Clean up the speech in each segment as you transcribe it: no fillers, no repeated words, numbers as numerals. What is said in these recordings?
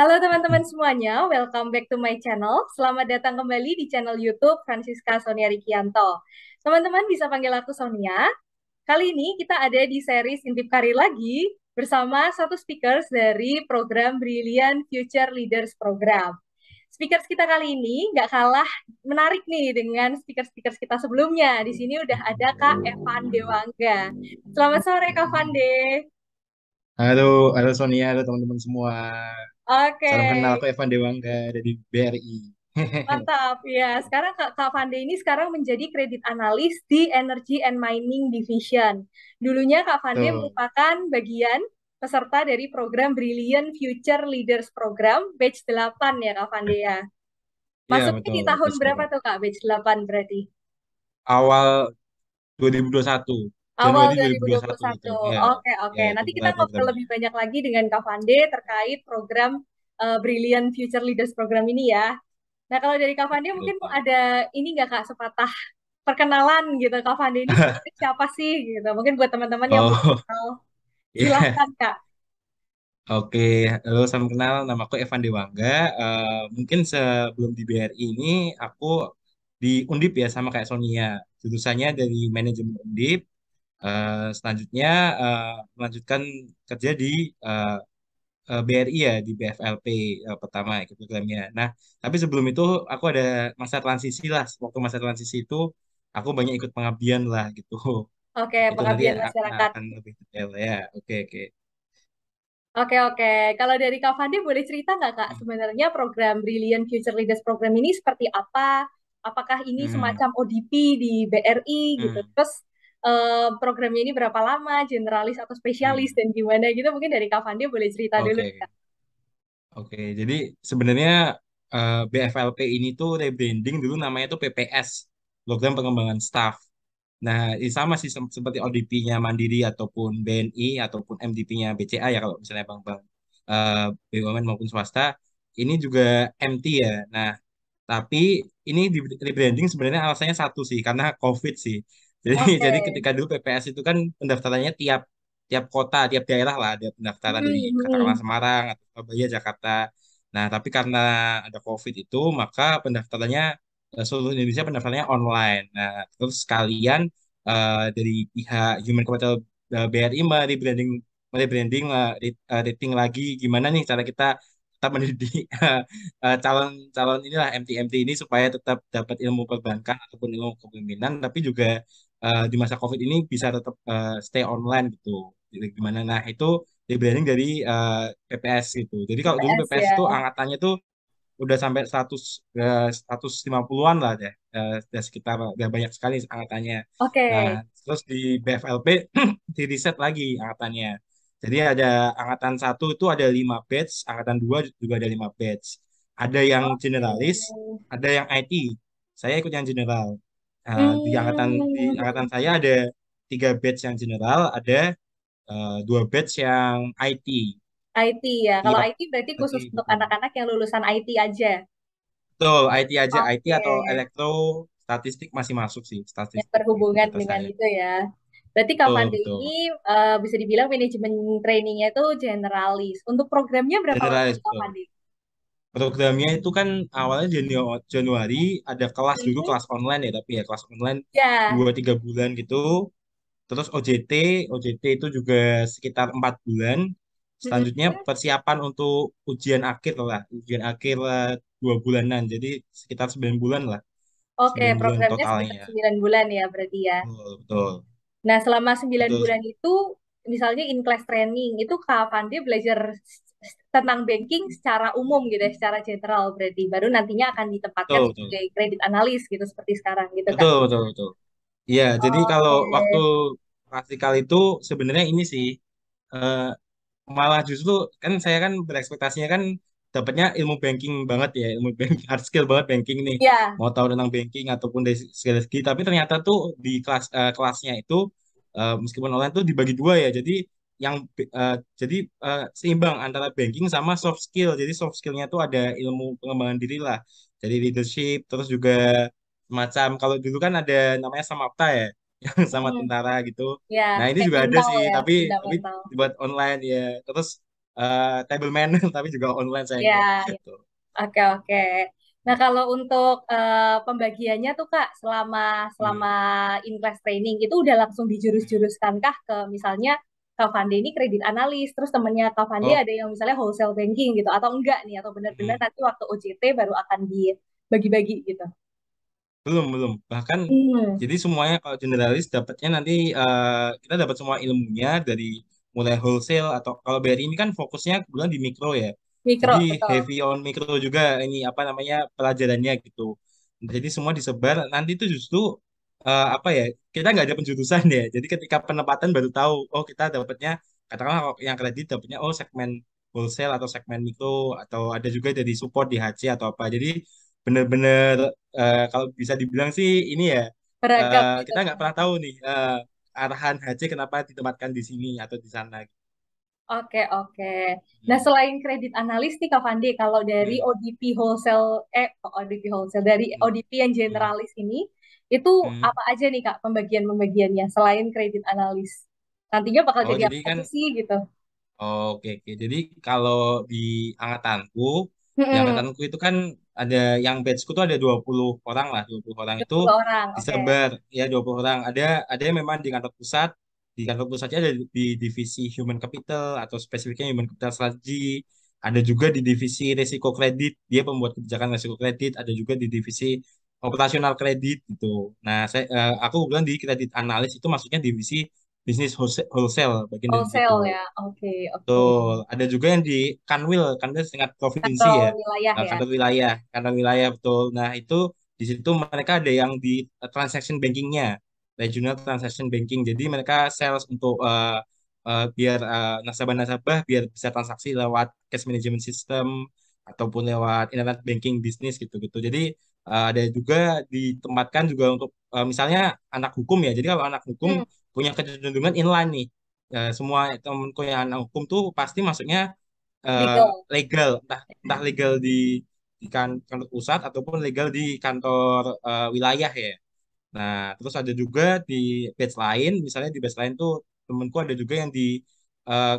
Halo teman-teman semuanya, welcome back to my channel. Selamat datang kembali di channel YouTube Francisca Sonia Rikianto. Teman-teman bisa panggil aku Sonia. Kali ini kita ada di series Intip Karir lagi bersama satu speakers dari program Brilliant Future Leaders Program. Speakers kita kali ini nggak kalah menarik nih dengan speakers-speakers kita sebelumnya. Di sini udah ada Kak Evan Dewangga. Selamat sore Kak Vande. Halo, halo Sonia, halo teman-teman semua. Oke. Salam kenal, aku Evan Dewangga dari BRI. Mantap, ya. Sekarang Kak Fande ini sekarang menjadi kredit analis di Energy and Mining Division. Dulunya Kak Fande Tuh, merupakan bagian peserta dari program Brilliant Future Leaders Program batch 8 ya Kak Fande ya. iya Masuknya betul, di tahun batch berapa 8. tuh Kak batch 8 berarti? Awal 2021, Awal Januari 2021 itu. 2021. Iya, Oke, ya oke. itu Nanti kita mulai ngobrol programnya. lebih banyak lagi dengan Kak Fande terkait program Brilliant Future Leaders Program ini ya. Nah, kalau dari Kak Fande Betul, mungkin betul. ada ini nggak Kak sepatah perkenalan gitu. Kak Fande ini sebenarnya siapa sih gitu. Mungkin buat teman-teman yang belum Oh, kenal. iya. Silahkan Kak. Oke, halo, salam kenal. Nama aku Evan Dewangga. Mungkin sebelum di BRI ini, aku di Undip ya, sama kayak Sonia. Jurusannya dari manajemen Undip. Selanjutnya melanjutkan kerja di eh, BRI ya di BFLP pertama ikut programnya. Nah, tapi sebelum itu aku ada masa transisi lah. Waktu masa transisi itu aku banyak ikut pengabdian lah gitu. Oke, Itu nanti pengabdian masyarakat. akan lebih detail ya. Oke, oke. Oke, oke. Kalau dari Kak Fande boleh cerita nggak Kak sebenarnya program Brilliant Future Leaders Program ini seperti apa? Apakah ini Hmm, semacam ODP di BRI gitu? hmm, Terus programnya ini berapa lama, generalis atau spesialis hmm. dan gimana gitu? Mungkin dari Kak Fande boleh cerita dulu. Oke, oke. Jadi sebenarnya BFLP ini tuh rebranding dulu namanya tuh PPS, Program Pengembangan Staff. Nah, ini sama sih seperti ODP-nya Mandiri ataupun BNI ataupun MDP-nya BCA ya kalau misalnya bank-bank BUMN maupun swasta, ini juga MT ya. Nah, tapi ini di rebranding sebenarnya alasannya satu sih karena COVID sih. Jadi Oke. jadi ketika dulu PPS itu kan pendaftarannya tiap tiap kota, tiap daerah lah ada pendaftaran dari Hmm, katakanlah hmm. Semarang atau Surabaya, Jakarta. Nah, tapi karena ada COVID itu maka pendaftarannya seluruh Indonesia pendaftarannya online. Nah, terus sekalian dari pihak Human Capital BRI merebranding rating lagi gimana nih cara kita tetap mendidik calon-calon inilah MT-MT ini supaya tetap dapat ilmu perbankan ataupun ilmu kepemimpinan tapi juga di masa COVID ini bisa tetap stay online gitu. Jadi gimana? Nah, itu rebranding dari PPS gitu. Jadi kalau dulu PPS PPS itu ya. angkatannya tuh udah sampai 150-an lah deh. Udah sekitar udah banyak sekali angkatannya. Nah, Oke. terus di BFLP di riset lagi angkatannya. Jadi ada angkatan satu itu ada 5 batch, angkatan dua juga ada 5 batch. Ada yang Oke. generalis, ada yang IT. Saya ikut yang general. Di angkatan Hmm, saya ada 3 batch yang general, ada 2 batch yang IT. IT ya. Kalau Iya, IT berarti khusus betul, untuk betul. anak-anak yang lulusan IT aja. Betul, IT aja, IT Oke. atau elektro statistik masih masuk sih, Yang statistik itu berhubungan data dengan saya. itu ya. Berarti Kak Betul, Fande betul. ini bisa dibilang manajemen trainingnya itu generalis. Untuk programnya berapa lama Generalis, tuh Kak betul. Fande? Programnya itu kan awalnya Januari ada kelas dulu Mhm. kelas online ya, tapi ya kelas online Ya. 2-3 bulan gitu. Terus OJT itu juga sekitar 4 bulan. Selanjutnya Mhm. persiapan untuk ujian akhir lah, ujian akhir 2 bulanan. Jadi sekitar 9 bulan lah, Oke, 9 bulan programnya sekitar totalnya. 9 bulan ya berarti ya. Betul, betul. Nah, selama 9 Betul. bulan itu, misalnya in class training, itu Kak Fandi belajar tentang banking secara umum gitu ya, secara general berarti. Baru nantinya akan ditempatkan Betul, betul. sebagai kredit analis gitu, seperti sekarang gitu Kak. Betul, betul, betul. Iya, jadi kalau waktu Oke. praktikal itu sebenarnya ini sih eh, malah justru kan saya kan berekspektasinya kan dapatnya ilmu banking banget ya, ilmu banking hard skill banget banking nih. Ya. Mau tahu tentang banking ataupun dari segala segi, tapi ternyata tuh di kelasnya itu meskipun online tuh dibagi dua ya. Jadi yang jadi seimbang antara banking sama soft skill. Jadi soft skillnya tuh ada ilmu pengembangan diri lah, jadi leadership, terus juga semacam kalau dulu kan ada namanya Samapta ya, yang sama Hmm. tentara gitu. Ya, Nah, ini kayak juga ada mental sih, ya, tapi fundamental. dibuat online ya. Terus table manner tapi juga online Ya, sayangnya. ya. Tuh. Oke, oke. Nah, kalau untuk pembagiannya tuh Kak, selama selama Hmm. in-class training itu udah langsung dijurus-juruskan kah ke misalnya Kak Fande ini kredit analis, terus temennya Kak Fande Oh, ada yang misalnya wholesale banking gitu, atau enggak nih, atau benar-benar hmm. nanti waktu OJT baru akan dibagi-bagi gitu. Belum, belum. Bahkan Hmm, jadi semuanya kalau generalis dapatnya nanti kita dapat semua ilmunya dari mulai wholesale atau kalau BRI ini kan fokusnya kebetulan di mikro ya. Jadi mikro, betul. heavy on mikro juga ini apa namanya pelajarannya gitu. Jadi semua disebar nanti itu justru apa ya kita nggak ada penjurusan ya. Jadi ketika penempatan baru tahu oh kita dapatnya katakanlah kalau yang kredit dapatnya oh segmen wholesale atau segmen mikro atau ada juga dari support di HC atau apa. Jadi bener-bener kalau bisa dibilang sih ini ya Beragam gitu kita nggak pernah teman-teman. tahu nih arahan HC kenapa ditempatkan di sini atau di sana. Oke, oke. Nah, Hmm. selain kredit analis nih Kak Fandi, kalau dari Hmm. ODP wholesale, kok ODP wholesale, dari Hmm. ODP yang Hmm. generalis ini, itu Hmm. apa aja nih Kak pembagian-pembagiannya selain kredit analis? Nantinya bakal Oh jadi jadi apa kan aja sih gitu? oke oke. Jadi kalau di angkatanku di Mm-mm. angkatanku itu kan ada yang batchku tuh ada 20 orang lah 20 orang itu 20 orang, oke. disebar ya 20 orang ada yang memang di kantor pusatnya ada di divisi human capital atau spesifiknya human capital strategy ada juga di divisi risiko kredit dia pembuat kebijakan risiko kredit ada juga di divisi operasional kredit gitu nah aku bilang di kredit analis itu maksudnya divisi bisnis wholesale bagian dari situ. Wholesale ya, oke, oke. Betul. Ada juga yang di Kanwil, Kanwil tingkat provinsi Kantor ya, wilayah ya. kantor wilayah betul. Nah itu di situ mereka ada yang di transaction bankingnya, regional transaction banking. Jadi mereka sales untuk biar nasabah-nasabah biar bisa transaksi lewat cash management system ataupun lewat internet banking bisnis gitu-gitu. Jadi ada juga ditempatkan juga untuk misalnya anak hukum ya. Jadi kalau anak hukum Hmm, punya kecenderungan inline nih semua temanku yang anak hukum tuh pasti masuknya eh, legal. legal, entah legal di kantor pusat ataupun legal di kantor wilayah ya. Nah, terus ada juga di batch lain, misalnya di batch lain tuh temenku ada juga yang di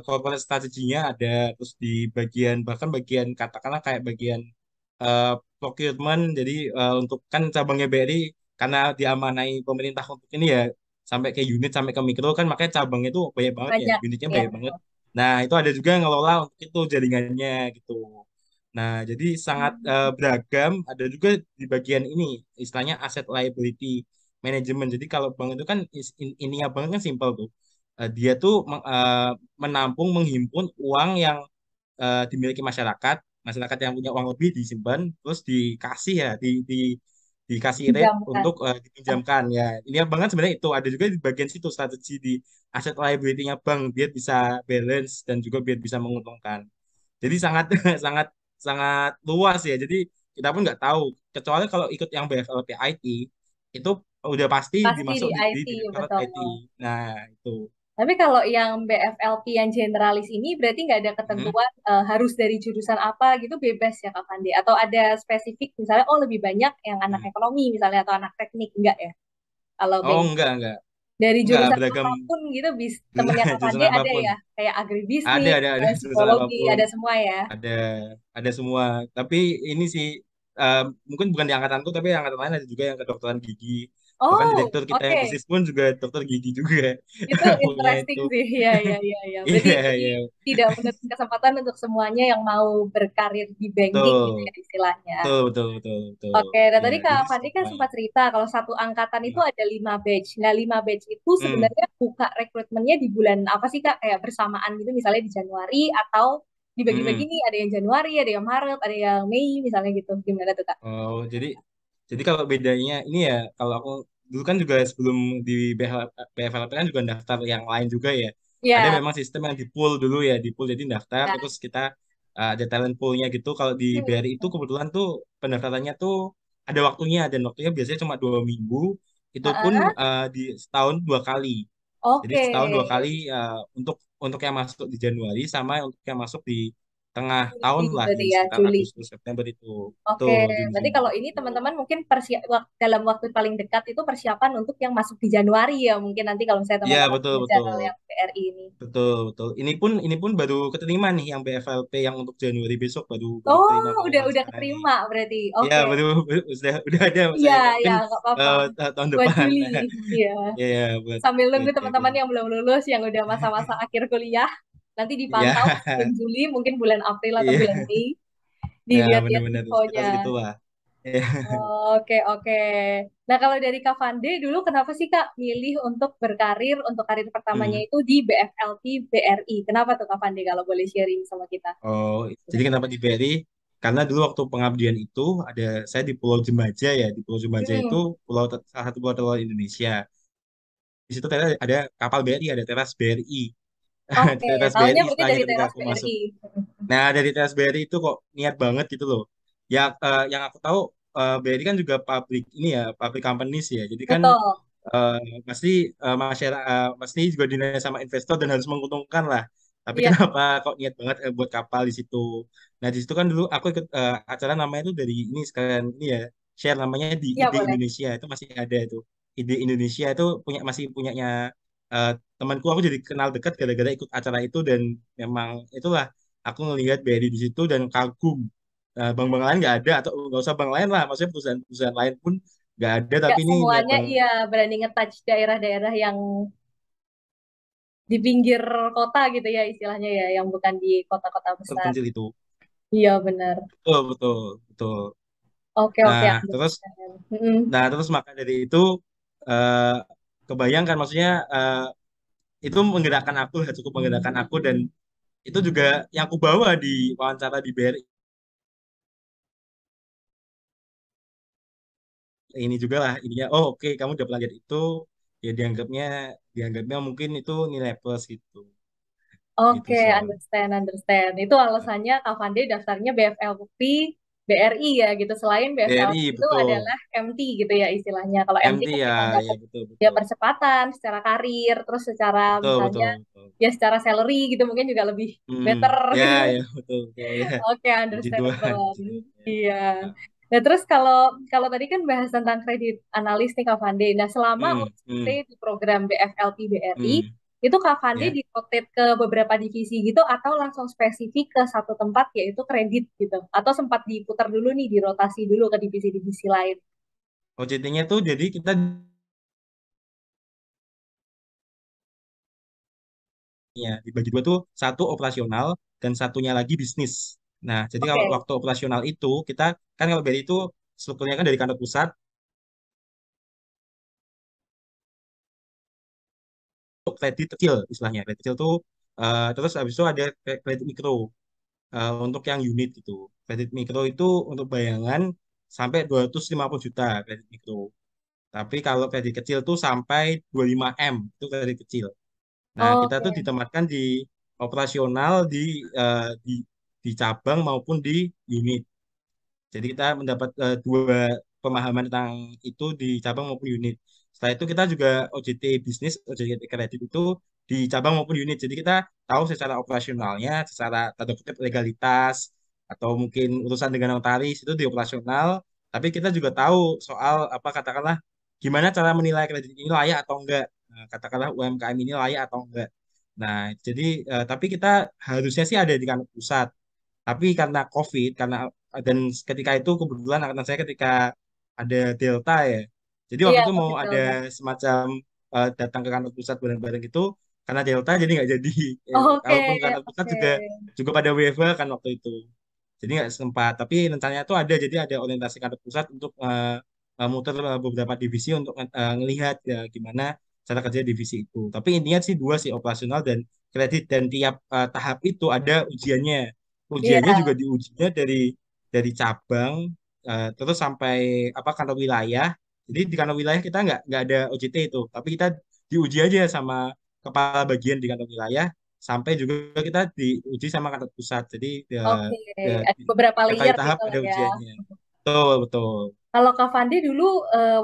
corporate strategy-nya ada, terus di bagian bahkan bagian katakanlah kayak bagian eh, procurement, jadi untuk kan cabangnya BRI karena diamanai pemerintah untuk ini ya sampai ke unit sampai ke mikro kan makanya cabangnya itu banyak banget ya, Banyak. unitnya Ya, banyak banget. betul. Nah, itu ada juga yang ngelola untuk itu jaringannya gitu. Nah, jadi sangat Hmm, beragam. Ada juga di bagian ini, istilahnya asset liability management. Jadi kalau bank itu kan ininya bank kan simpel tuh. Dia tuh menampung, menghimpun uang yang dimiliki masyarakat. Masyarakat yang punya uang lebih disimpan, terus dikasih ya, dikasih rate Dijamkan. untuk dipinjamkan ya. Ini bank kan sebenarnya itu ada juga di bagian situ strategi di asset liability-nya bank biar bisa balance dan juga biar bisa menguntungkan. Jadi sangat sangat sangat luas ya. Jadi kita pun nggak tahu. Kecuali kalau ikut yang BFLP IT itu udah pasti Pasti dimasuk di di IT, Direktorat betul. IT. Nah itu. Tapi kalau yang BFLP yang generalis ini berarti nggak ada Hmm. ketentuan harus dari jurusan apa gitu bebas ya Kak Fandi? Atau ada spesifik misalnya oh lebih banyak yang anak Hmm. ekonomi misalnya atau anak teknik enggak ya? Kalau Oh bank dari enggak jurusan beragam apapun gitu temennya Kak Fandi jurusan ada apapun. ya kayak agribisnis, Ada jurusan psikologi, apapun. ada semua ya. Ada ada semua. Tapi ini sih mungkin bukan di angkatanku tapi angkatan lain ada juga yang kedokteran gigi. Bahkan Oh, direktur kita yang oke. bisnis pun juga dokter gigi juga Itu punya interesting itu. sih. Ya, ya, ya, ya. Berarti Iya, jadi iya. tidak menutup kesempatan untuk semuanya yang mau berkarir di banking gitu Betul. ya istilahnya. Betul, betul, betul, betul. Oke, nah Ya, tadi Kak jadi Fandi kan semua. sempat cerita kalau satu angkatan itu Hmm. ada 5 batch. Nah, 5 batch itu Hmm. sebenarnya buka rekrutmennya di bulan apa sih Kak? Kayak bersamaan gitu misalnya di Januari atau dibagi-bagi Hmm. nih, ada yang Januari, ada yang Maret, ada yang Mei misalnya gitu. Gimana tuh Kak? Oh, jadi kalau bedanya ini ya, kalau aku dulu kan juga sebelum di BFLP kan juga daftar yang lain juga ya. Ada Ya, memang sistem yang di pool dulu ya, di pool jadi daftar ya. terus kita ada talent poolnya gitu. Kalau di BRI itu Hmm. kebetulan tuh pendaftarannya tuh ada waktunya dan waktunya biasanya cuma 2 minggu. Itu pun Ah, di setahun 2 kali. Jadi oke. setahun 2 kali untuk yang masuk di Januari sama untuk yang masuk di tengah tahun Juli lah di berarti ya, sekitar Juli. Agustus September itu. Oke, Betul, Juni berarti Juli kalau ini itu. teman-teman mungkin dalam waktu paling dekat itu persiapan untuk yang masuk di Januari ya, mungkin nanti kalau misalnya Iya, teman-teman betul, punya betul. channel yang BRI ini. Betul, betul. Ini pun baru keterima nih yang BFLP yang untuk Januari besok baru baru Oh, terima pengumuman udah sekarang nih. keterima berarti. Iya, Oke. udah ada Iya, maksudnya ya, mungkin nggak apa-apa. tahun Buat depan. Juli. Iya. Iya, ya, buat Sambil nunggu Juli teman-teman yang belum lulus, yang udah masa-masa akhir kuliah, nanti Iya. dipantau bulan Juli, mungkin bulan April atau bulan Iya. Mei, Ya, dilihat-lihat benar-benar sekitar infonya. segitulah. Iya. Oke, oke. Nah, kalau dari Kak Fande dulu kenapa sih Kak milih untuk berkarir, untuk karir pertamanya Hmm. itu di BFLT BRI? Kenapa tuh Kak Fande kalau boleh sharing sama kita? Oh, jadi kenapa di BRI? Karena dulu waktu pengabdian itu ada saya di Pulau Jemaja ya, di Pulau Jemaja itu Hmm, salah satu pulau terluar Indonesia. Di situ ternyata ada kapal BRI, ada teras BRI. oke, Teras tahunya BRI berarti istilahnya dari ketika teras aku masuk. BRI. Nah, dari teras BRI itu kok niat banget gitu loh. Ya, yang aku tahu BRI kan juga public ini ya, public companies ya. Jadi kan Betul. eh, pasti masyarakat pasti juga dinilai sama investor dan harus menguntungkan lah. Tapi Iya, kenapa kok niat banget buat kapal di situ? Nah, di situ kan dulu aku ikut acara namanya itu dari ini sekalian ini ya, share namanya di iya Ide boleh. Indonesia itu masih ada itu. Ide Indonesia itu masih punyanya eh, temanku, aku jadi kenal dekat gara-gara ikut acara itu dan memang itulah aku ngelihat BRI di situ dan kagum. Bank-bank lain nggak ada atau nggak usah bank lain lah, maksudnya perusahaan-perusahaan lain pun nggak ada Nggak tapi ini niat semuanya banget iya berani nge-touch daerah-daerah yang di pinggir kota gitu ya istilahnya ya, yang bukan di kota-kota besar. terpencil itu. Iya benar. Betul, betul, betul. Oke oke Nah, terus understand. Mm-mm. maka dari itu eh, kebayangkan maksudnya itu menggerakkan aku lah, cukup menggerakkan aku dan itu juga yang aku bawa di wawancara di BRI ini juga lah ininya. Oh, oke, kamu udah belajar itu ya dianggapnya mungkin itu nilai plus gitu. Gitu, Oke, Son. understand, understand. Itu alasannya Kak Fande daftarnya BFLP BRI ya gitu. Selain BFLP BRI itu betul. adalah MT gitu ya istilahnya. Kalau MT MT kan ya, kita ya dapat betul ya betul. percepatan secara karir, terus secara Betul misalnya betul betul. ya secara salary gitu mungkin juga lebih better Ya gitu. ya betul betul ya. Oke, Puji Tuhan, understandable. puji Tuhan. Ya. Iya. Nah, terus kalau kalau tadi kan bahas tentang kredit analis nih Kak Fande. Nah, selama Hmm, OJT hmm, di program BFLP BRI, hmm. itu Kak Fande Ya. di-rotate ke beberapa divisi gitu atau langsung spesifik ke satu tempat yaitu kredit gitu? Atau sempat diputar dulu nih, dirotasi dulu ke divisi-divisi lain? OJT-nya tuh jadi kita ya dibagi dua tuh, satu operasional dan satunya lagi bisnis. Nah, jadi kalau Oke. waktu operasional itu kita kan kalau BRI itu strukturnya kan dari kantor pusat untuk kredit kecil istilahnya. Kredit kecil tuh terus habis itu ada kredit mikro untuk yang unit gitu. Kredit mikro itu untuk bayangan sampai 250 juta kredit mikro. Tapi kalau kredit kecil tuh sampai 25 M itu kredit kecil. Nah, kita Oke. tuh ditempatkan di operasional di cabang maupun di unit. Jadi kita mendapat dua pemahaman tentang itu di cabang maupun unit. Setelah itu kita juga OJT bisnis, OJT kredit itu di cabang maupun unit. Jadi kita tahu secara operasionalnya, secara tanda kutip legalitas atau mungkin urusan dengan notaris itu di operasional. Tapi kita juga tahu soal apa katakanlah gimana cara menilai kredit ini layak atau enggak. Nah, katakanlah UMKM ini layak atau enggak. Nah, jadi tapi kita harusnya sih ada di kantor pusat. Tapi karena COVID, dan ketika itu kebetulan karena saya ketika ada Delta ya. Jadi Iya, waktu itu mau COVID ada Delta. semacam datang ke kantor pusat bareng-bareng itu karena Delta jadi nggak jadi. Oke, Kalaupun ke kantor pusat oke. juga juga pada WFH kan waktu itu. Jadi nggak sempat. Tapi rencananya tuh ada, jadi ada orientasi kantor pusat untuk muter beberapa divisi untuk ngelihat ya gimana cara kerja divisi itu. Tapi intinya sih dua sih, operasional dan kredit, dan tiap tahap itu ada ujiannya. Ujiannya Iya, juga diujinya dari cabang terus sampai apa kantor wilayah. Jadi di kantor wilayah kita nggak ada OJT itu, tapi kita diuji aja sama kepala bagian di kantor wilayah sampai juga kita diuji sama kantor pusat. Jadi oke. ya, Ada beberapa tiap kali layer tahap gitu lah ada ya. ujiannya. Betul, betul. Kalau Kak Fandi dulu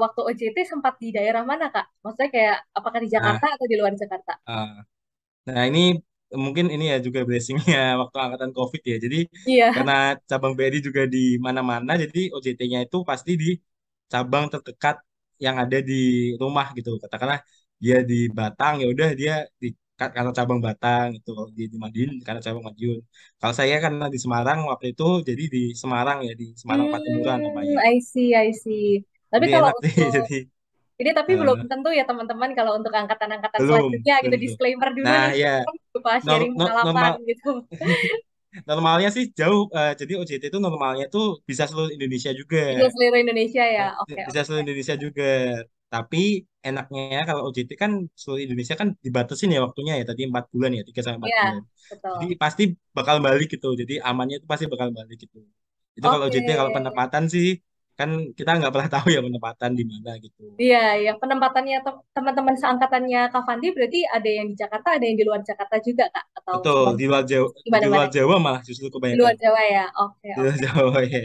waktu OJT sempat di daerah mana Kak? Maksudnya kayak apakah di Nah, Jakarta atau di luar Jakarta? eh, nah ini mungkin ini ya juga blessingnya waktu angkatan COVID ya. Jadi Iya. karena cabang BRI juga di mana-mana, jadi OJT-nya itu pasti di cabang terdekat yang ada di rumah gitu. Katakanlah dia di Batang, ya udah dia di karena cabang Batang itu. Kalau di Madiun karena cabang Madiun. Kalau saya karena di Semarang waktu itu, jadi di Semarang ya, di Semarang Patimura namanya. I see, I see. Tapi Jadi kalau enak sih. untuk Jadi ini tapi belum eh, tentu ya teman-teman kalau untuk angkatan-angkatan belum selanjutnya gitu tentu. disclaimer dulu Nah nih ya kan lupa sharing pengalaman normal gitu. normalnya sih jauh. Jadi OJT itu normalnya tuh bisa seluruh Indonesia juga. Bisa seluruh Indonesia ya. Oke, Bisa oke. seluruh Indonesia juga. Tapi enaknya ya kalau OJT kan seluruh Indonesia kan dibatasin ya waktunya ya. Tadi 4 bulan ya, 3 sampai 4 bulan. Iya, Jadi betul. pasti bakal balik gitu. Jadi amannya itu pasti bakal balik gitu. Itu kalau Oke. OJT, kalau penempatan sih kan kita nggak pernah tahu ya penempatan di mana gitu. Iya, yang penempatannya teman-teman seangkatannya Kak Fandi berarti ada yang di Jakarta, ada yang di luar Jakarta juga, Kak? Atau Betul, semuanya Di gimana-mana? luar Jawa malah justru Di luar kebanyakan. Jawa ya. Oke, Di luar oke. Jawa ya.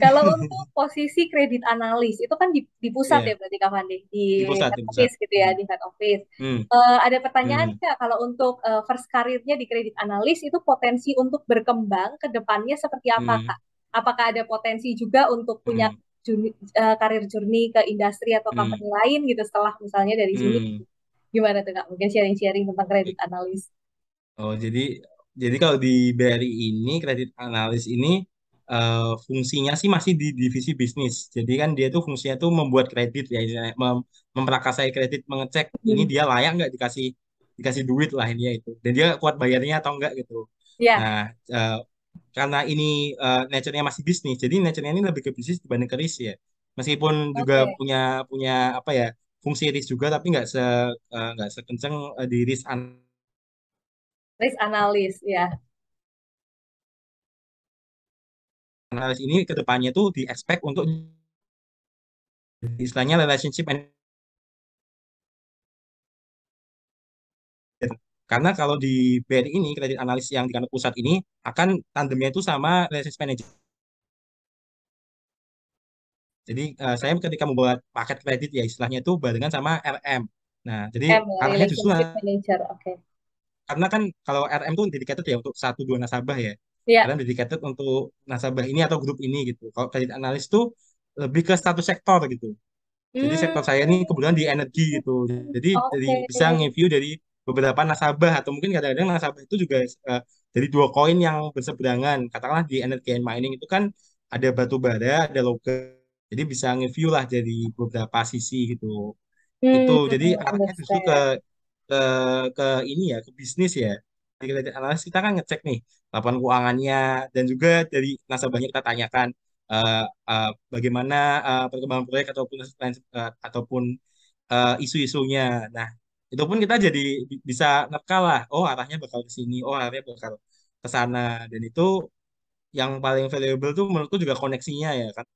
Kalau untuk posisi kredit analis itu kan di pusat ya Iya, berarti Kak Fandi, di di head pusat. office gitu ya, Hmm. di head office. Hmm. Ada pertanyaan Hmm. nggak kalau untuk first karirnya di kredit analis itu potensi untuk berkembang ke depannya seperti apa Hmm. Kak? Apakah ada potensi juga untuk punya Hmm. karir journey ke industri atau Hmm. company lain gitu setelah misalnya dari sini? Hmm. Gimana tuh Kak? Mungkin sharing-sharing tentang kredit analis. Oh, jadi kalau di BRI ini kredit analis ini fungsinya sih masih di divisi bisnis. Jadi kan dia tuh fungsinya tuh membuat kredit ya, istilahnya, memprakarsai kredit, mengecek ini Hmm. dia layak nggak dikasih dikasih duit lah ini ya itu. Dan dia kuat bayarnya atau enggak gitu. Ya, Nah, eh, karena ini nature-nya masih bisnis, jadi nature-nya ini lebih ke bisnis dibanding ke risk ya. Meskipun juga oke. punya punya apa ya, fungsi risk juga, tapi nggak sekenceng di risk Risk analis ya. analis ini ke depannya tuh di expect untuk istilahnya relationship manager. Karena kalau di BRI ini kredit analis yang di kantor pusat ini akan tandemnya itu sama relationship manager. Jadi saya ketika membuat paket kredit ya istilahnya itu barengan sama RM. Nah, jadi M ya, arahnya justru relationship manager. Oke. karena kan kalau RM tuh dedicated ya untuk satu dua nasabah ya. Ya. RM dedicated untuk nasabah ini atau grup ini gitu. Kalau kredit analis tuh lebih ke satu sektor gitu. Jadi sektor saya ini Hmm, kebetulan di energi gitu. Jadi oke. bisa nge-view dari beberapa nasabah atau mungkin kadang-kadang nasabah itu juga dari dua koin yang berseberangan. Katakanlah di energi and mining itu kan ada batu bara, ada logam. Jadi bisa nge-view lah dari beberapa sisi gitu. Itu jadi arahnya justru Understand. ke ke ini ya, ke bisnis ya. Di kredit analis kita kan ngecek nih laporan keuangannya dan juga dari nasabahnya kita tanyakan bagaimana perkembangan proyek ataupun isu-isunya. Nah, itu pun kita jadi bisa nekal lah. Oh, arahnya bakal ke sini. Oh, arahnya bakal ke sana. Dan itu yang paling valuable tuh menurutku juga koneksinya ya kan.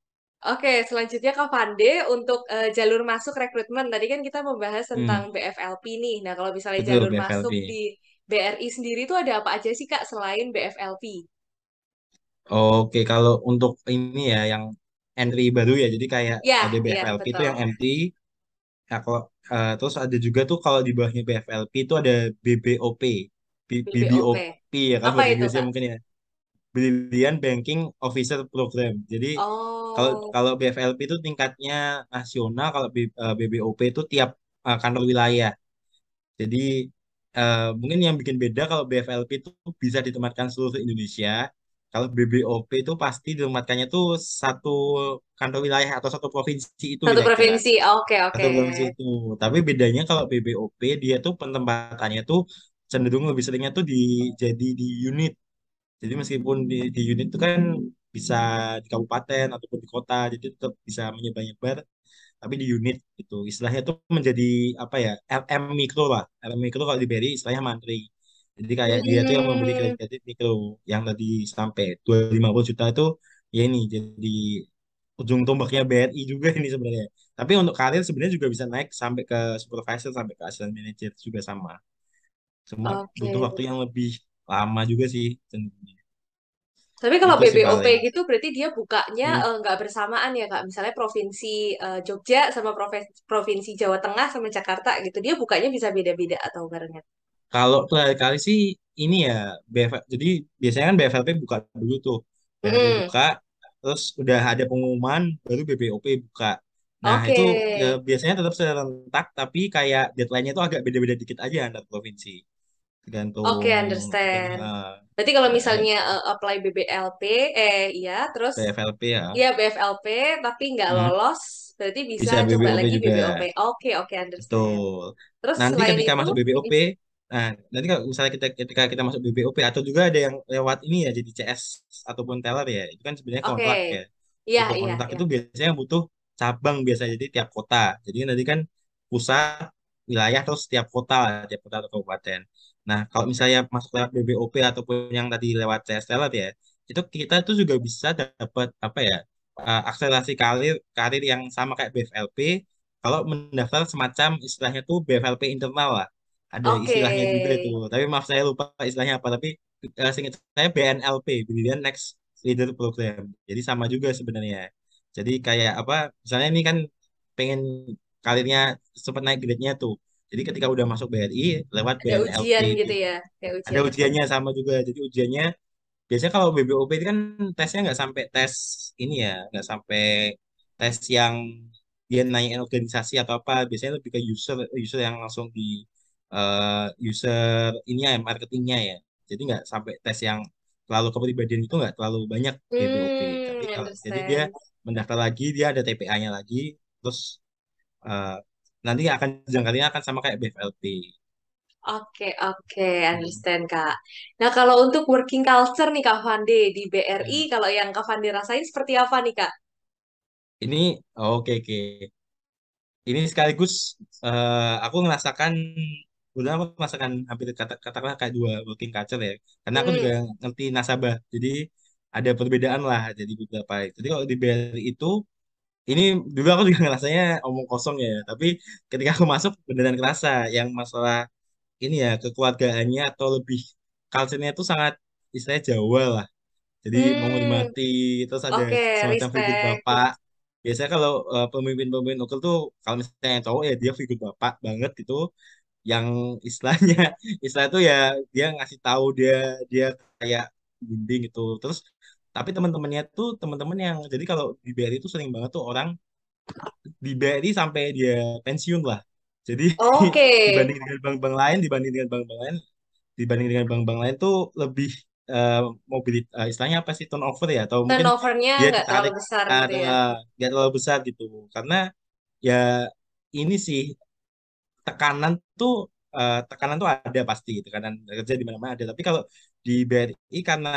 Oke, selanjutnya Kak Fande untuk jalur masuk rekrutmen. Tadi kan kita membahas tentang Hmm, BFLP nih. Nah, kalau misalnya betul jalur masuk BFLP. di BRI sendiri itu ada apa aja sih Kak selain BFLP? Oke, kalau untuk ini ya yang entry baru ya, jadi kayak Ya, ada iya BFLP itu betul. yang MT. Nah, kalau terus ada juga tuh kalau di bawahnya BFLP itu ada BBOP, BBOP. BBOP ya kan Apa bahasa itu Inggrisnya Kak? mungkin ya, Brilliant Banking Officer Program. Jadi kalau Oh, kalau BFLP itu tingkatnya nasional, kalau BBOP itu tiap kantor wilayah. Jadi mungkin yang bikin beda kalau BFLP itu bisa ditempatkan seluruh Indonesia. Kalau BBOP itu pasti ditempatkannya tuh satu kantor wilayah atau satu provinsi itu satu kira-kira. provinsi. Oke, oke. Satu provinsi itu. Tapi bedanya kalau BBOP dia tuh penempatannya tuh cenderung lebih seringnya tuh jadi di unit. Jadi meskipun di unit itu kan bisa di kabupaten ataupun di kota, jadi tetap bisa menyebar-nyebar tapi di unit gitu. Istilahnya tuh menjadi apa ya? RM mikro lah. RM mikro kalau di BRI istilahnya mantri. Jadi kayak dia tuh yang memberi Hmm, kredit mikro yang tadi sampai 250 juta itu ya ini jadi ujung tombaknya BRI juga ini sebenarnya. Tapi untuk karir sebenarnya juga bisa naik sampai ke supervisor sampai ke assistant manager juga sama. Cuma oke. butuh waktu yang lebih lama juga sih cenderungnya. Tapi kalau Itu sih BBOP paling. gitu berarti dia bukanya Hmm. nggak bersamaan ya Kak. Misalnya provinsi Jogja sama provinsi Jawa Tengah sama Jakarta gitu. Dia bukanya bisa beda-beda atau barengan. Kalau terakhir kali sih ini ya jadi biasanya kan BFLP buka dulu tuh. BFLP Mm-mm. buka, terus udah ada pengumuman baru BPOP buka. Nah, Oke. itu ya, biasanya tetap serentak tapi kayak deadline-nya tuh agak beda-beda dikit aja antar provinsi. Oke, Tergantung understand. Berarti kalau misalnya apply BBLP, iya, terus BFLP ya. iya BFLP, tapi nggak Hmm, lolos, berarti bisa bisa coba BBOP lagi juga. BBOP. Oke, oke, understand. Betul. Terus Nanti selain ketika itu, masuk BBOP, nah nanti kalau misalnya ketika kita masuk BBOP atau juga ada yang lewat ini ya jadi CS ataupun teller ya, itu kan sebenarnya oke, kontrak ya. iya, Tipe iya, kontrak iya. itu biasanya butuh cabang biasa jadi tiap kota. Jadi nanti kan pusat, wilayah terus tiap kota lah, tiap kota atau kabupaten. Nah, kalau misalnya masuk lewat BBOP ataupun yang tadi lewat CS teller ya, itu kita tuh juga bisa dapat apa ya? Akselerasi karir karir yang sama kayak BFLP kalau mendaftar semacam istilahnya tuh BFLP internal lah. Ada Oke, istilahnya juga itu. Tapi maaf saya lupa istilahnya apa. Tapi seingat saya BNLP, Brilliant Next Leader Program. Jadi sama juga sebenarnya. Jadi kayak apa, misalnya ini kan pengen karirnya sempat naik grade-nya tuh. Jadi ketika udah masuk BRI, lewat ada BNLP ujian itu. gitu ya, kayak Ada ujian ujiannya tertentu. sama juga. Jadi ujiannya biasanya kalau BBOP itu kan tesnya nggak sampai tes ini ya, nggak sampai tes yang dia nanyain organisasi atau apa. Biasanya lebih ke user user yang langsung di user ini ya marketingnya ya. Jadi nggak sampai tes yang terlalu kepribadian itu nggak terlalu banyak BBOP. Tapi kalau jadi dia Understand. mendaftar lagi dia ada TPA-nya lagi, terus eh, nanti akan jangkauannya akan sama kayak BFLP. Oke, oke, understand, Kak. Nah, kalau untuk working culture nih, Kak Fande, di BRI, Hmm. kalau yang Kak Fande rasain seperti apa nih, Kak? Ini oke oke. Ini sekaligus aku ngerasakan udah aku merasakan hampir katakanlah kayak dua working culture ya karena aku juga Hmm. ngerti nasabah jadi ada perbedaan lah jadi beberapa jadi kalau di BRI itu ini dulu aku juga ngerasanya omong kosong ya tapi ketika aku masuk beneran kerasa yang masalah ini ya kekeluargaannya atau lebih culture-nya itu sangat istilahnya Jawa lah jadi Hmm. menghormati terus ada Oke, semacam figur respect. bapak. Biasanya kalau pemimpin-pemimpin lokal tuh kalau misalnya yang cowok ya dia figur bapak banget gitu. Yang istilahnya istilah itu ya dia ngasih tahu dia dia kayak bimbing gitu. Terus tapi teman-temannya tuh teman-teman yang jadi kalau di BRI itu sering banget tuh orang di BRI sampai dia pensiun lah. Jadi Oke, dibanding dengan bank-bank lain, dibanding dengan bank-bank lain tuh lebih mobilit istilahnya apa sih turnover ya atau mungkin turnovernya dia nggak terlalu ditarik besar gitu ya. nggak terlalu besar gitu karena ya ini sih tekanan tuh ada pasti tekanan kerja di mana-mana ada tapi kalau di BRI karena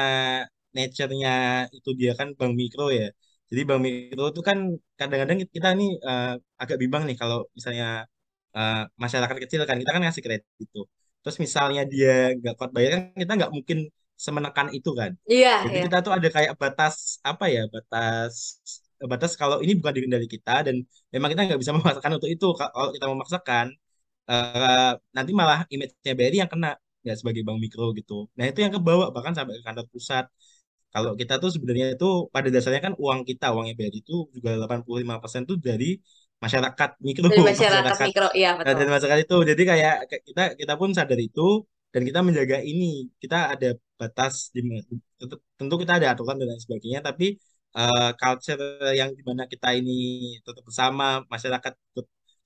nature-nya itu dia kan bank mikro ya jadi bank mikro itu kan kadang-kadang kita ini agak bimbang nih kalau misalnya masyarakat kecil kan kita kan ngasih kredit itu terus misalnya dia nggak kuat bayar kan kita nggak mungkin semenekan itu kan Iya, jadi ya. kita tuh ada kayak batas apa ya batas batas kalau ini bukan di kendali kita dan memang kita nggak bisa memaksakan untuk itu kalau kita memaksakan nanti malah image-nya BRI yang kena nggak sebagai bank mikro gitu. Nah itu yang kebawa bahkan sampai ke kantor pusat. Kalau kita tuh sebenarnya itu pada dasarnya kan uang kita, uangnya BRI itu juga 85% tuh dari masyarakat mikro, Dari masyarakat masyarakat mikro, iya betul. dari masyarakat itu. Jadi kayak kita kita pun sadar itu dan kita menjaga ini. Kita ada batas tentu kita ada aturan dan lain sebagainya, tapi culture yang dimana kita ini tetap bersama masyarakat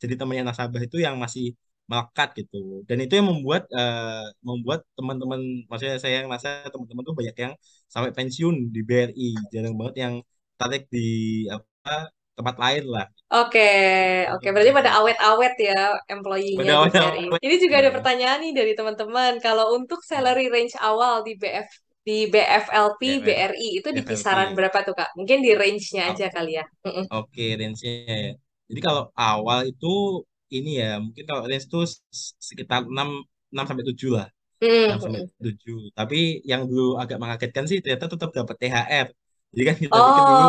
jadi temannya nasabah itu yang masih melekat gitu dan itu yang membuat teman-teman maksudnya saya yang masa teman-teman tuh banyak yang sampai pensiun di BRI jarang banget yang tarik di apa tempat lain lah Oke, oke. Berarti pada awet-awet ya employee-nya pada di awal BRI. Ini juga ada pertanyaan nih dari teman-teman. Kalau untuk salary range awal di BFLP BRI itu di kisaran FLP berapa tuh, Kak? Mungkin di range-nya aja kali ya. Mm-mm. oke range-nya ya jadi kalau awal itu ini ya mungkin kalau range itu sekitar 6 6 sampai 7 lah 6 sampai Mm-mm. 7. Tapi yang dulu agak mengagetkan sih ternyata tetap dapat THR. Jadi kan kita pikir dulu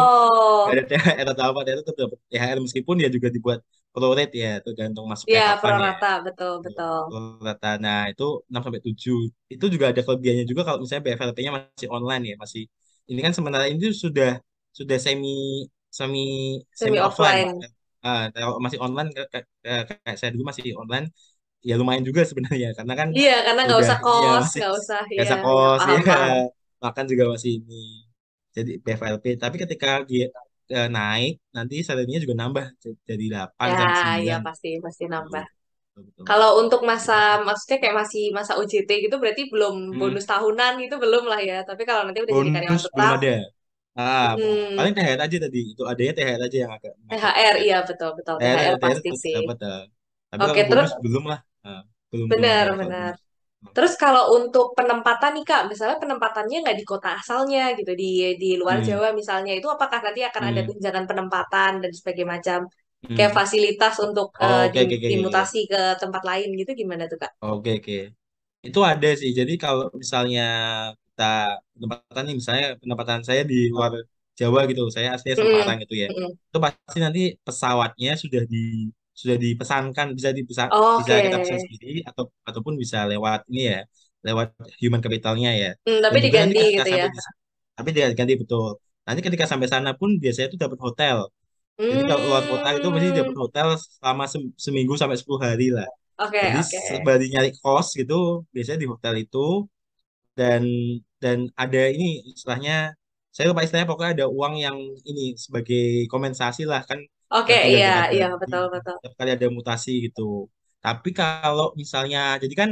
gak Oh, ada THR atau apa, ternyata tetap dapat THR meskipun dia juga dibuat pro rate ya, tergantung masuknya ya kapan ya. prorata, betul, betul. Pro rata. Nah, itu 6 sampai 7. Itu juga ada kelebihannya juga kalau misalnya BFLP-nya masih online ya, masih ini kan sementara ini sudah semi Semi offline. offline. Kalau masih online kayak saya dulu masih online ya lumayan juga sebenarnya karena kan Iya, karena nggak udah usah ini ya kos, masih nggak usah, iya, biasa ya kos ya paham-paham. makan juga masih ini jadi BFLP tapi ketika dia naik nanti salary-nya juga nambah jadi 8 Ya, sampai iya 9 pasti, pasti gitu. nambah. Betul, betul. Kalau untuk masa, Itu sih. maksudnya kayak masih masa UJT gitu berarti belum Hmm, bonus tahunan gitu belum lah ya. Tapi kalau nanti udah jadi karyawan bonus belum tetap, ada. hmm, Paling THR aja tadi. Itu adanya THR aja yang agak THR, beda. iya betul betul THR THR THR pasti tetap sih. dapat. Tapi Oke, kalau terus bonus belum lah. Ah, belum ada kalau benar-benar. bonus. Terus kalau untuk penempatan nih Kak, misalnya penempatannya nggak di kota asalnya gitu, di luar Hmm, Jawa misalnya, itu apakah nanti akan ada hmm, tunjangan penempatan dan sebagainya macam kayak hmm. fasilitas untuk Oke, oke, oke, oke. dimutasi ke tempat lain gitu gimana tuh Kak? Oke, oke. Itu ada sih. Jadi kalau misalnya kita penempatan nih, misalnya penempatan saya di luar Jawa gitu, saya aslinya Mm-mm. Semarang gitu ya. Mm-mm. Itu pasti nanti pesawatnya sudah dipesankan, bisa Oke. kita pesan sendiri ataupun bisa lewat ini ya, lewat human capitalnya ya. Tapi Dan juga nanti diganti ketika gitu ya. sampai di tapi dia ganti betul. Nanti ketika sampai sana pun biasanya itu dapat hotel. Jadi kalau luar kota itu pasti Hmm. dapat hotel selama seminggu sampai 10 hari lah. Oke, Jadi oke. sembari nyari kos gitu, biasanya di hotel itu dan dan ada ini istilahnya saya lupa istilahnya pokoknya ada uang yang ini sebagai kompensasi lah kan Oke, tergantung iya, ada iya, betul, betul. setiap kali ada mutasi gitu. Tapi kalau misalnya jadi kan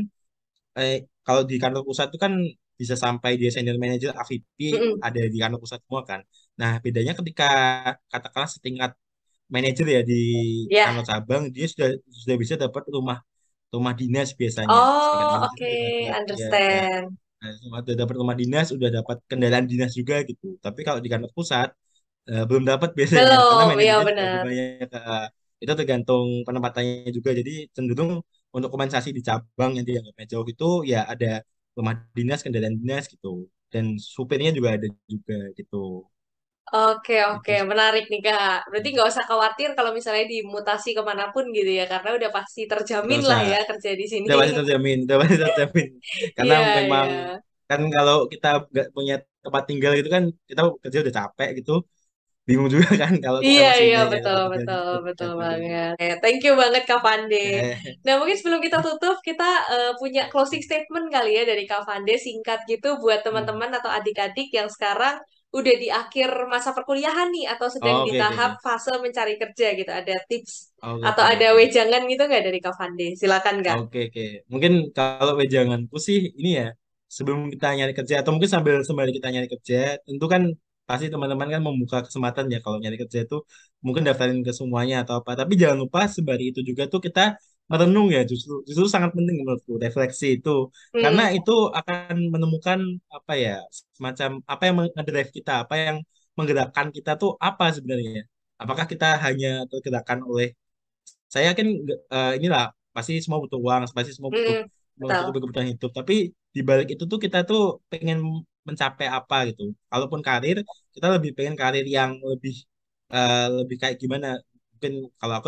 eh, kalau di kantor pusat itu kan bisa sampai dia senior manager AVP Mm-mm. ada di kantor pusat semua kan. Nah, bedanya ketika katakanlah setingkat manajer ya di Ya. kantor cabang dia sudah bisa dapat rumah rumah dinas biasanya setingkat Oh, manajer oke, udah dapat ya udah understand. udah dapat rumah dinas udah dapat kendaraan dinas juga gitu tapi kalau di kantor pusat belum dapat biasanya karena Belum, ya manajernya juga lebih benar. banyak itu tergantung penempatannya juga jadi cenderung untuk kompensasi di cabang yang dianggapnya jauh itu ya ada rumah dinas kendaraan dinas gitu dan supirnya juga ada juga gitu Oke, oke, itu sih. menarik nih Kak. Berarti nggak usah khawatir kalau misalnya dimutasi kemanapun gitu ya, karena udah pasti Gak terjamin lah usah ya kerja di sini. udah pasti terjamin karena Iya, memang iya. kan kalau kita nggak punya tempat tinggal gitu kan kita kerja udah capek gitu bingung juga kan kalau kita Iya, masih iya, nyari betul, tempat tinggal betul, gitu betul gitu banget. Thank you banget Kak Fande. eh Nah, mungkin sebelum kita tutup, kita punya closing statement kali ya dari Kak Fande, singkat gitu buat hmm. teman-teman atau adik-adik yang sekarang udah di akhir masa perkuliahan nih, atau sedang di Oke oke tahap oke fase mencari kerja gitu. Ada tips oke atau oke ada oke wejangan gitu nggak dari Kak Fande? Silakan Kak. oke oke mungkin kalau wejanganku sih ini ya sebelum kita nyari kerja atau mungkin sambil sembari kita nyari kerja tentu kan pasti teman-teman kan membuka kesempatan ya kalau nyari kerja itu mungkin daftarin ke semuanya atau apa tapi jangan lupa sembari itu juga tuh kita merenung ya justru justru sangat penting menurutku refleksi itu karena Hmm, itu akan menemukan apa ya semacam apa yang mengedrive kita apa yang menggerakkan kita tuh apa sebenarnya apakah kita hanya tergerakkan oleh saya kan inilah pasti semua butuh uang, pasti semua butuh hmm, betul. mencukupi kebutuhan hidup. Tapi di balik itu tuh kita tuh pengen mencapai apa gitu. Kalaupun karir, kita lebih pengen karir yang lebih kayak gimana. Mungkin kalau aku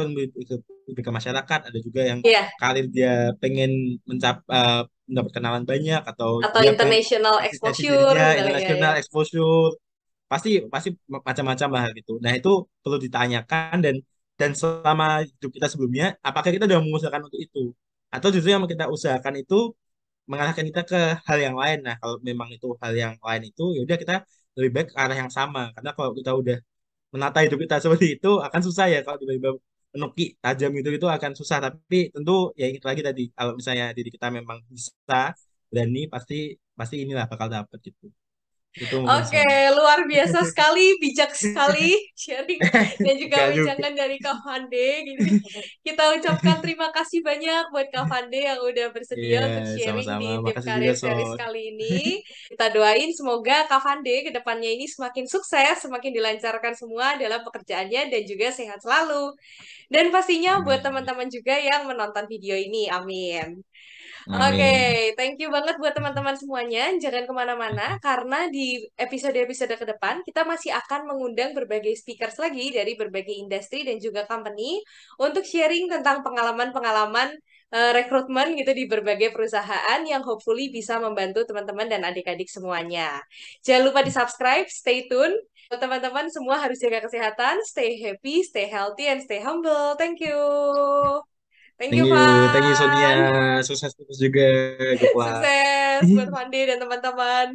lebih ke masyarakat, ada juga yang Iya, karir dia pengen mendapat kenalan banyak atau atau dia pengen international eksistensi exposure dirinya kali ya ya. internasional exposure pasti pasti macam-macam lah gitu. Nah itu perlu ditanyakan dan selama hidup kita sebelumnya, apakah kita sudah mengusahakan untuk itu? Atau justru yang kita usahakan itu mengarahkan kita ke hal yang lain. Nah kalau memang itu hal yang lain itu, ya udah kita lebih baik ke arah yang sama. Karena kalau kita udah menata hidup kita seperti itu, akan susah ya kalau tiba-tiba menukik tajam itu akan susah. Tapi tentu ya ingat lagi tadi, kalau misalnya diri kita memang bisa, berani, pasti pasti inilah bakal dapet gitu. Itu mungkin Oke, semuanya. luar biasa sekali, bijak sekali sharing dan juga Enggak juga. wejangan dari Kak Fande. Gini, kita ucapkan terima kasih banyak buat Kak Fande yang udah Iya, bersedia untuk sharing sama-sama. di Intip Makasih juga, Karir Series Son. kali ini. Kita doain semoga Kak Fande ke depannya ini semakin sukses, semakin dilancarkan semua dalam pekerjaannya dan juga sehat selalu. Dan pastinya buat Amin, amin. teman-teman juga yang menonton video ini, amin. Oke, Amin. thank you banget buat teman-teman semuanya. Jangan kemana-mana, karena di episode-episode ke depan kita masih akan mengundang berbagai speakers lagi dari berbagai industri dan juga company untuk sharing tentang pengalaman-pengalaman rekrutmen gitu di berbagai perusahaan yang hopefully bisa membantu teman-teman dan adik-adik semuanya. Jangan lupa di-subscribe, stay tune. Teman-teman semua harus jaga kesehatan, stay happy, stay healthy, and stay humble. Thank you. Thank you, Thank you Sonia, Van. sukses terus juga, good luck. Sukses buat Fandi dan teman-teman.